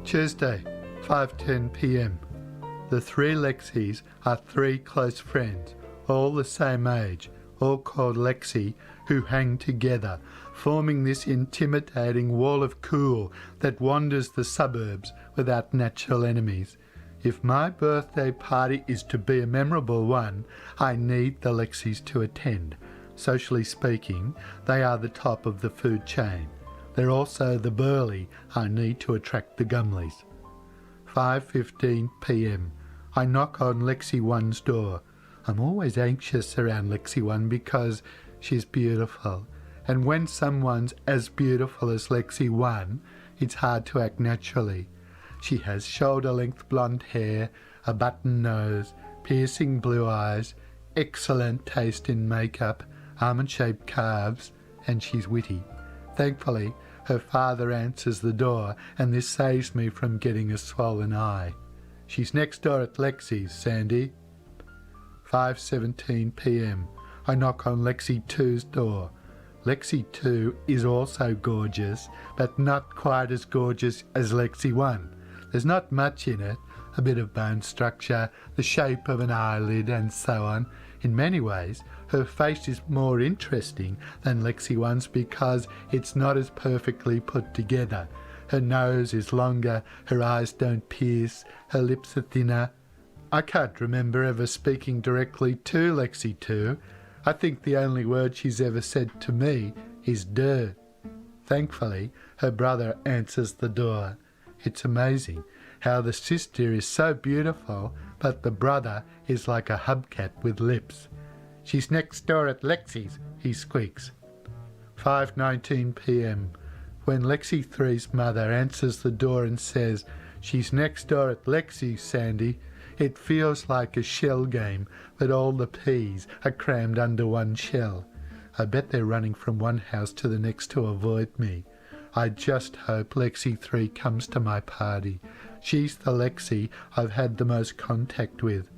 Tuesday, 5:10 p.m. The three Lexis are three close friends, all the same age, all called Lexi, who hang together, forming this intimidating wall of cool that wanders the suburbs without natural enemies. If my birthday party is to be a memorable one, I need the Lexis to attend. Socially speaking, they are the top of the food chain. They're also the burly I need to attract the Gumleys. 5:15 p.m. I knock on Lexi 1's door. I'm always anxious around Lexi 1 because she's beautiful. And when someone's as beautiful as Lexi 1, it's hard to act naturally. She has shoulder-length blonde hair, a button nose, piercing blue eyes, excellent taste in makeup, almond-shaped calves, and she's witty. Thankfully, her father answers the door, and this saves me from getting a swollen eye. She's next door at Lexi's, Sandy. 5:17 p.m. I knock on Lexi 2's door. Lexi 2 is also gorgeous, but not quite as gorgeous as Lexi 1. There's not much in it, a bit of bone structure, the shape of an eyelid, and so on. In many ways, her face is more interesting than Lexi 1's because it's not as perfectly put together. Her nose is longer, her eyes don't pierce, her lips are thinner. I can't remember ever speaking directly to Lexi 2. I think the only word she's ever said to me is duh. Thankfully, her brother answers the door. It's amazing how the sister is so beautiful, but the brother is like a hubcat with lips. She's next door at Lexi's, he squeaks. 5:19 p.m. When Lexi 3's mother answers the door and says, "She's next door at Lexi's, Sandy," it feels like a shell game, but all the peas are crammed under one shell. I bet they're running from one house to the next to avoid me. I just hope Lexi 3 comes to my party. She's the Lexi I've had the most contact with.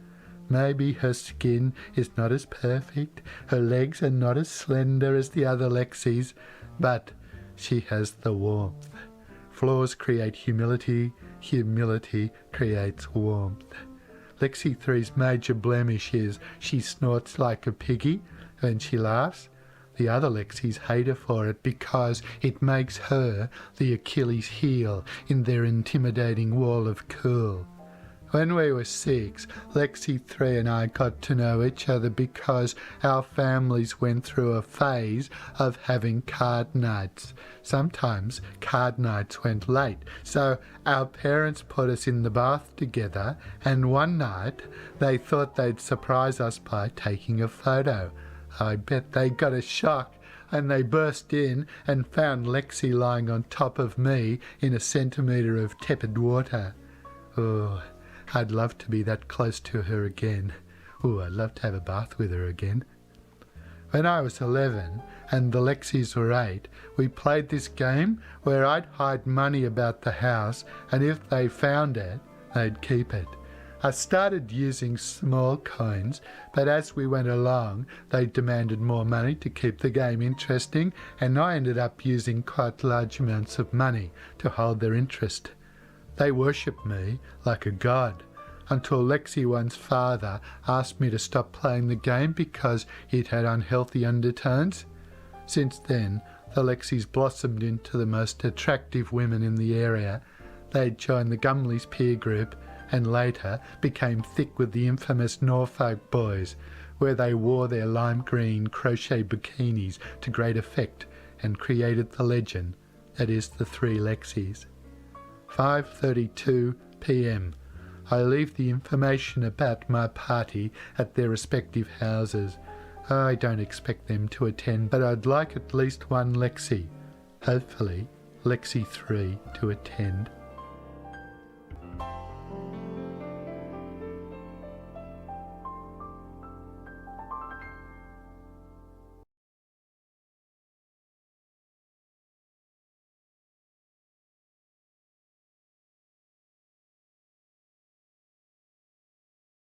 Maybe her skin is not as perfect, her legs are not as slender as the other Lexis, but she has the warmth. Flaws create humility, humility creates warmth. Lexi 3's major blemish is she snorts like a piggy when she laughs. The other Lexis hate her for it because it makes her the Achilles heel in their intimidating wall of cool. When we were 6, Lexi 3 and I got to know each other because our families went through a phase of having card nights. Sometimes card nights went late, so our parents put us in the bath together, and one night they thought they'd surprise us by taking a photo. I bet they got a shock, and they burst in and found Lexi lying on top of me in a centimetre of tepid water. Oh, I'd love to be that close to her again. Oh, I'd love to have a bath with her again. When I was 11 and the Lexis were 8, we played this game where I'd hide money about the house, and if they found it, they'd keep it. I started using small coins, but as we went along, they demanded more money to keep the game interesting, and I ended up using quite large amounts of money to hold their interest. They worshipped me like a god, until Lexi 1's father asked me to stop playing the game because it had unhealthy undertones. Since then, the Lexis blossomed into the most attractive women in the area. They'd joined the Gumleys peer group, and later became thick with the infamous Norfolk boys, where they wore their lime green crochet bikinis to great effect and created the legend that is the three Lexis. 5:32 p.m. I leave the information about my party at their respective houses. I don't expect them to attend, but I'd like at least one Lexi, hopefully Lexi 3, to attend.